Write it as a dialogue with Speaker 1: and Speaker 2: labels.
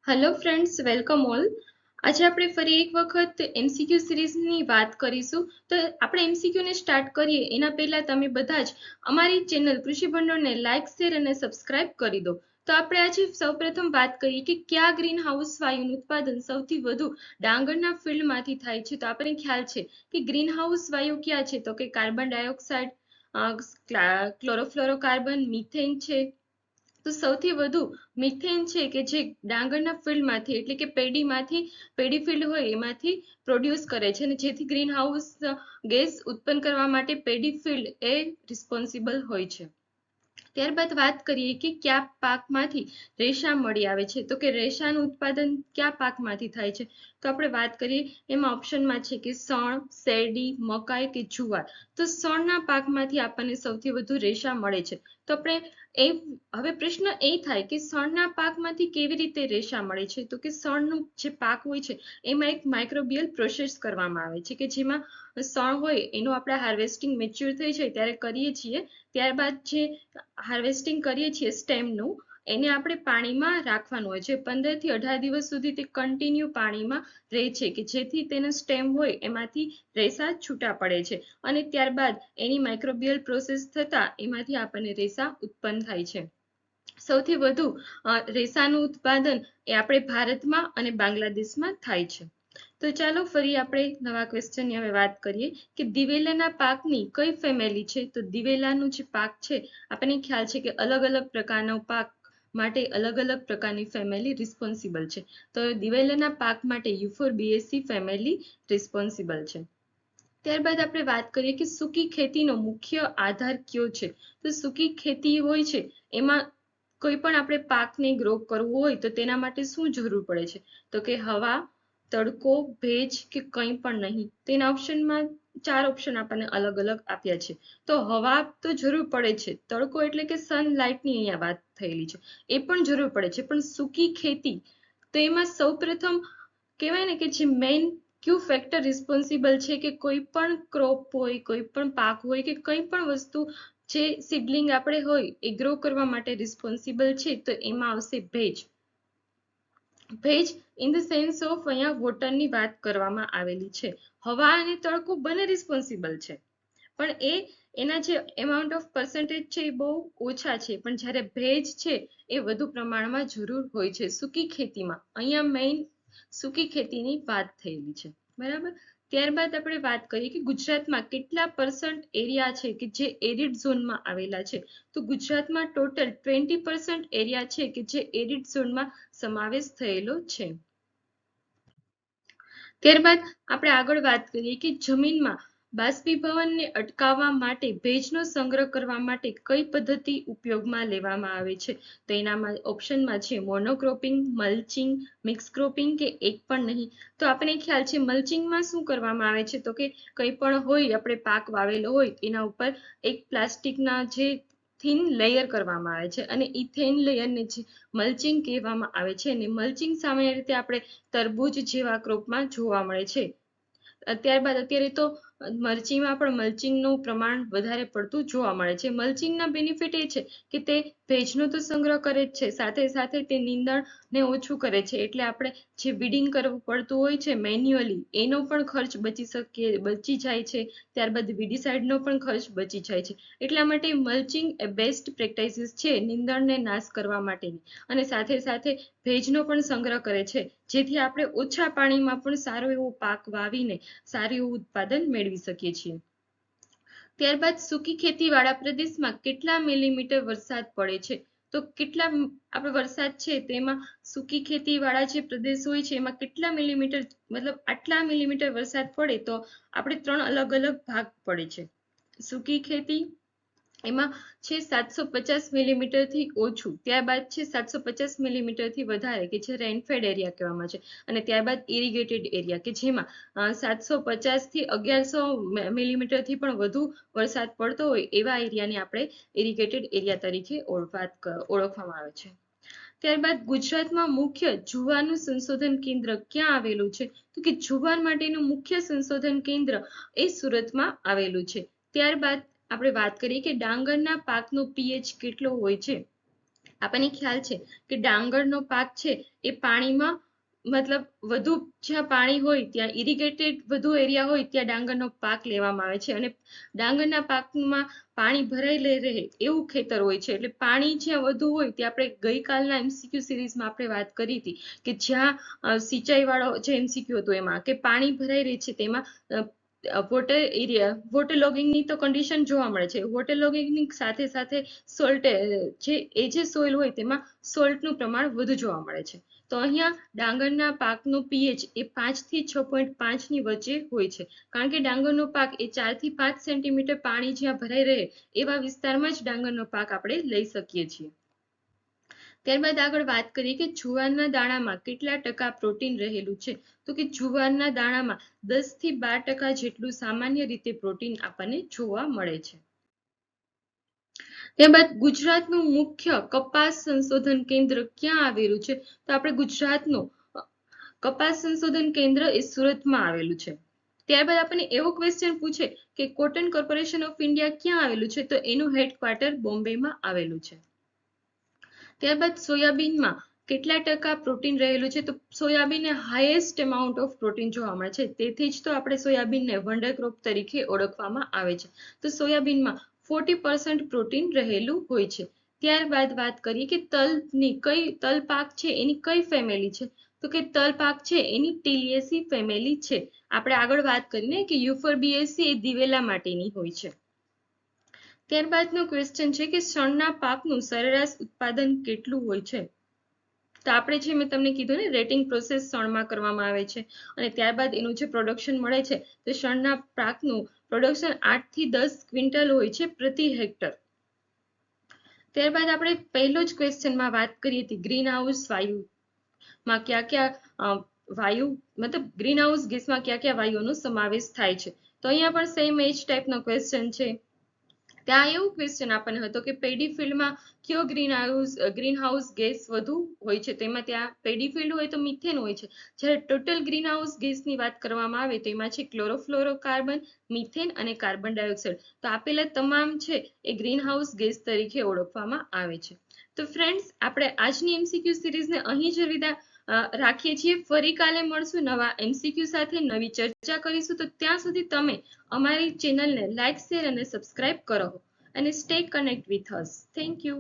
Speaker 1: Hello friends, welcome all. આજે આપણે ફરી એક વખત એમસીક્યુ સિરીઝની વાત કરીશું. તો આપણે એમસીક્યુને સ્ટાર્ટ કરીએ એના પહેલા તમે બધા જ અમારી ચેનલ કૃષિ ભંડોળને લાઇક, શેર અને સબસ્ક્રાઇબ કરી દો. તો આપણે આજે સૌપ્રથમ વાત કરીએ કે કયા ગ્રીન હાઉસ વાયુનું ઉત્પાદન સૌથી વધુ ડાંગરના ફિલ્ડમાંથી થાય છે. તો આપણને ખ્યાલ છે કે ગ્રીન હાઉસ વાયુ ક્યાં છે, તો કે કાર્બન ડાયોક્સાઇડ, ક્લોરોફ્લોરોકાર્બન, મિથેન છે. તો સૌથી વધુ મિથેન છે કે જે ડાંગરના ફિલ્ડમાંથી એટલે કે પેડી ફિલ્ડ હોય એમાંથી પ્રોડ્યુસ કરે છે, અને જેથી ગ્રીન હાઉસ ગેસ ઉત્પન્ન કરવા માટે પેડી ફિલ્ડ એ રિસ્પોન્સિબલ હોય છે. ત્યારબાદ વાત કરીએ કે કયા પાકમાંથી રેશા મળી આવે છે. તો કે રેશાનું ઉત્પાદન કયા પાકમાંથી થાય છે. તો આપણે વાત કરીએ એમાં ઓપ્શનમાં છે કે સણ, શેરડી, મકાઈ કે જુવાર. તો સણના પાકમાંથી આપણને સૌથી વધુ રેશા મળે છે. તો આપણે એ હવે પ્રશ્ન એ થાય કે સણના પાકમાંથી કેવી રીતે રેશા મળે છે. તો કે સણનું જે પાક હોય છે એમાં એક માઇક્રોબિયલ પ્રોસેસ કરવામાં આવે છે કે જેમાં સણ હોય એનું આપણે હાર્વેસ્ટિંગ મેચ્યોર થઈ જાય ત્યારે કરીએ છીએ. ત્યારબાદ જે હાર્વેસ્ટિંગ કરીએ છીએ સ્ટેમનું, એને આપણે પાણીમાં રાખવાનું હોય છે. 15 થી 18 દિવસ સુધી તે કન્ટિન્યુ પાણીમાં રહે છે કે જેથી તેનો સ્ટેમ હોય એમાંથી રેસા છૂટા પડે છે, અને ત્યારબાદ એની માઇક્રોબિયલ પ્રોસેસ થતા એમાંથી આપણને રેસા ઉત્પન્ન થાય છે. સૌથી વધુ રેસાનું ઉત્પાદન એ આપણે ભારતમાં અને બાંગ્લાદેશમાં થાય છે. તો ચાલો ફરી આપણે નવા ક્વેશ્ચનની હવે વાત કરીએ કે દિવેલાના પાકની કઈ ફેમિલી છે. તો દિવેલાનું જે પાક છે આપણને ખ્યાલ છે કે અલગ અલગ પ્રકારનો પાક માટે અલગ અલગ પ્રકારની ફેમિલી રિસ્પોન્સિબલ છે. તો દિવેલાના પાક માટે યુફોર્બિએસી ફેમિલી રિસ્પોન્સિબલ છે. ત્યારબાદ આપણે વાત કરીએ કે સૂકી ખેતીનો મુખ્ય આધાર કયો છે. તો સૂકી ખેતી હોય છે એમાં કોઈ પણ આપણે પાકને ગ્રો કરવો હોય તો તેના માટે શું જરૂર પડે છે. તો કે હવા, તડકો, ભેજ કે કંઈ પણ નહીં. તેના ઓપ્શનમાં 4 ઓપ્શન આપણને અલગ અલગ આપ્યા છે. તો હવા તો જરૂર પડે છે, તડકો એટલે કે સનલાઇટની અહીંયા વાત થયેલી છે, એ પણ જરૂર પડે છે. પણ સૂકી ખેતી તો એમાં સૌપ્રથમ કહેવાય ને કે જે મેઇન ક્યુ ફેક્ટર રિસ્પોન્સિબલ છે કે કોઈ પણ ક્રોપ હોય, કોઈ પણ પાક હોય કે કંઈ પણ વસ્તુ જે સિડલિંગ આપણે હોય એ ગ્રો કરવા માટે રિસ્પોન્સિબલ છે, તો એમાં આવશે ભેજ. ભેજ ઇન ધ સેન્સ ઓફ અહીંયા વોટરની વાત કરવામાં આવેલી છે. હવા અને તડકો બંને રિસ્પોન્સિબલ છે, પણ એના જે એમાઉન્ટ ઓફ પર્સન્ટેજ છે એ બહુ ઓછા છે. પણ જ્યારે ભેજ છે એ વધુ પ્રમાણમાં જરૂર હોય છે સૂકી ખેતીમાં. અહીંયા મેઇન સૂકી ખેતીની વાત થયેલી છે, બરાબર. ત્યારબાદ આપણે વાત કરીએ કે ગુજરાતમાં કેટલા % એરિયા છે કે જે એરિડ ઝોનમાં આવેલા છે. તો ગુજરાતમાં ટોટલ 20% એરિયા છે કે જે એરિડ ઝોનમાં સમાવેશ થયેલો છે. ત્યારબાદ આપણે આગળ વાત કરીએ કે જમીનમાં બાષ્પીભવનને અટકાવવા માટે ભેજનો સંગ્રહ કરવા માટે કઈ પદ્ધતિ ઉપયોગમાં લેવામાં આવે છે. તો એનામાં ઓપ્શનમાં છે મોનોક્રોપિંગ, મલ્ચિંગ, મિક્સ ક્રોપિંગ કે એક પણ નહીં. તો આપણને ખ્યાલ છે મલ્ચિંગમાં શું કરવામાં આવે છે. તો કે કંઈ પણ હોય આપણે પાક વાવેલો હોય એના ઉપર એક પ્લાસ્ટિકના જે થીન લેયર કરવામાં આવે છે, અને એ થીન લેયરને જે મલ્ચિંગ કહેવામાં આવે છે. અને મલ્ચિંગ સામાન્ય રીતે આપણે તરબૂચ જેવા ક્રોપમાં જોવા મળે છે. ત્યારબાદ અત્યારે તો મરચીમાં પણ મલ્ચિંગનું પ્રમાણ વધારે પડતું જોવા મળે છે. મલ્ચિંગના બેનિફિટ એ છે કે તે ભેજનો તો સંગ્રહ કરે જ છે, સાથે સાથે તે નીંદણને ઓછું કરે છે. એટલે આપણે જે વીડિંગ કરવું પડતું હોય છે મેન્યુઅલી, એનો પણ ખર્ચ બચી જાય છે. ત્યારબાદ વીડીસાઇડનો પણ ખર્ચ બચી જાય છે. એટલા માટે મલ્ચિંગ એ બેસ્ટ પ્રેક્ટિસિસ છે નીંદણને નાશ કરવા માટેની, અને સાથે સાથે ભેજનો પણ સંગ્રહ કરે છે, જેથી આપણે ઓછા પાણીમાં પણ સારો એવો પાક વાવીને સારું એવું ઉત્પાદન મેળવી શકીએ છીએ. ત્યારબાદ સૂકી ખેતીવાળા પ્રદેશમાં કેટલા મિલીમીટર વરસાદ પડે છે. તો કેટલા આપણે વરસાદ છે તેમાં સૂકી ખેતીવાળા જે પ્રદેશ હોય છે એમાં કેટલા મિલીમીટર, મતલબ આટલા મિલીમીટર વરસાદ પડે તો આપણે 3 અલગ અલગ ભાગ પડે છે. સૂકી ખેતી એમાં છે 750 મિલીમીટરથી ઓછું, ત્યારબાદ છે 750 મિલીમીટરથી વધારે કે જે રેનફેડ એરિયા કહેવામાં છે, અને ત્યારબાદ ઇરિગેટેડ એરિયા કે જેમાં 750 થી 1100 મિલીમીટરથી પણ વધુ વરસાદ પડતો હોય એવા એરિયાને આપણે ઇરિગેટેડ એરિયા તરીકે ઓળખવામાં આવે છે. ત્યારબાદ ગુજરાતમાં મુખ્ય જુવારનું સંશોધન કેન્દ્ર ક્યાં આવેલું છે. તો કે જુવાર માટેનું મુખ્ય સંશોધન કેન્દ્ર એ સુરતમાં આવેલું છે. ત્યારબાદ આપણે વાત કરીએ કે ડાંગરના પાકનો પીએચ કેટલો હોય છે. આપણને ખ્યાલ છે કે ડાંગરનો પાક છે એ પાણીમાં મતલબ વધુ જ્યાં પાણી હોય ત્યાં ઇરિગેટેડ વધુ એરિયા હોય ત્યાં ડાંગરનો પાક લેવામાં આવે છે અને ડાંગરના પાકમાં પાણી ભરાઈ રહે એવું ખેતર હોય છે. એટલે પાણી જ્યાં વધુ હોય ત્યાં આપણે ગઈકાલના MCQ સિરીઝમાં આપણે વાત કરી હતી કે જ્યાં સિંચાઈ વાળો જે MCQ હતો એમાં કે પાણી ભરાઈ રહે છે તેમાં વોટર લોગિંગની તો કન્ડિશન જોવા મળે છે. વોટર લોગિંગની સાથે સાથે સોલ્ટ જે સોઇલ હોય તેમાં સોલ્ટનું પ્રમાણ વધુ જોવા મળે છે. તો અહીંયા ડાંગરના પાકનો pH એ 5 થી 6.5 ની વચ્ચે હોય છે, કારણ કે ડાંગરનો પાક એ 4 થી 5 સેન્ટીમીટર પાણી જ્યાં ભરાઈ રહે એવા વિસ્તારમાં જ ડાંગરનો પાક આપણે લઈ શકીએ છીએ. ત્યારબાદ આગળ વાત કરીએ કે જુવારના દાણામાં કેટલા ટકા પ્રોટીન રહેલું છે. તો કે જુવારના દાણામાં 10 થી 12% જેટલું સામાન્ય રીતે પ્રોટીન આપણને જોવા મળે છે. ત્યારબાદ ગુજરાતનું મુખ્ય કપાસ સંશોધન કેન્દ્ર ક્યાં આવેલું છે? તો આપણે ગુજરાતનું કપાસ સંશોધન કેન્દ્ર એ સુરતમાં આવેલું છે. ત્યારબાદ આપણને એવો ક્વેશ્ચન પૂછે કે કોટન કોર્પોરેશન ઓફ ઇન્ડિયા ક્યાં આવેલું છે? તો એનું હેડક્વાર્ટર બોમ્બેમાં આવેલું છે. ત્યારબાદ સોયાબીનમાં કેટલા ટકા પ્રોટીન રહેલું છે? તો સોયાબીનને હાઈએસ્ટ અમાઉન્ટ ઓફ પ્રોટીન જોવા મળે છે, તેથી જ તો આપણે સોયાબીનને વંડર ક્રોપ તરીકે ઓળખવામાં આવે છે. તો સોયાબીનમાં 40% પ્રોટીન રહેલું હોય છે. ત્યારબાદ વાત કરીએ કે તલ પાક છે એની કઈ ફેમિલી છે? તો કે તલ પાક છે એની ટિલિયેસી ફેમિલી છે. આપણે આગળ વાત કરીને કે યુફોર્બિએસી એ દિવેલા માટેની હોય છે. ત્યારબાદનો ક્વેશ્ચન છે કે શણના પાકનું સરેરાશ ઉત્પાદન કેટલું હોય છે? તો આપણે જે મેં તમને કીધું ને રેટિંગ પ્રોસેસ શણમાં કરવામાં આવે છે અને ત્યારબાદ એનું જે પ્રોડક્શન મળે છે તો શણના પાકનું પ્રોડક્શન 8 થી 10 ક્વિન્ટલ હોય છે પ્રતિ હેક્ટર. ત્યારબાદ આપણે પહેલો જ ક્વેશ્ચનમાં વાત કરી હતી ગ્રીન હાઉસ વાયુમાં ગ્રીન હાઉસ ગેસમાં કયા વાયુઓનો સમાવેશ થાય છે? તો અહીંયા પણ સેમ એ જ ટાઈપનો ક્વેશ્ચન છે. ત્યાં એવું ક્વેશ્ચન આપણને હતો કે પેડી ફિલ્ડમાં કયો ગ્રીન હાઉસ ગેસ વધુ હોય છે? તો એમાં ત્યાં પેડી ફિલ્ડ હોય તો મિથેન હોય છે. જ્યારે ટોટલ ગ્રીન હાઉસ ગેસની વાત કરવામાં આવે તો એમાં છે ક્લોરોફ્લોરોકાર્બન, મિથેન અને કાર્બન ડાયોક્સાઇડ. તો આપેલા તમામ છે એ ગ્રીન હાઉસ ગેસ તરીકે ઓળખવામાં આવે છે. તો ફ્રેન્ડ્સ, આપણે આજની MCQ સિરીઝને અહીં જ વિદાય રાખીએ છીએ. ફરી કાલે મળશું નવા MCQ સાથે, નવી ચર્ચા કરીશું. તો ત્યાં સુધી તમે અમારી ચેનલને લાઈક, શેર અને સબસ્ક્રાઇબ કરો અને stay connect with us. Thank you.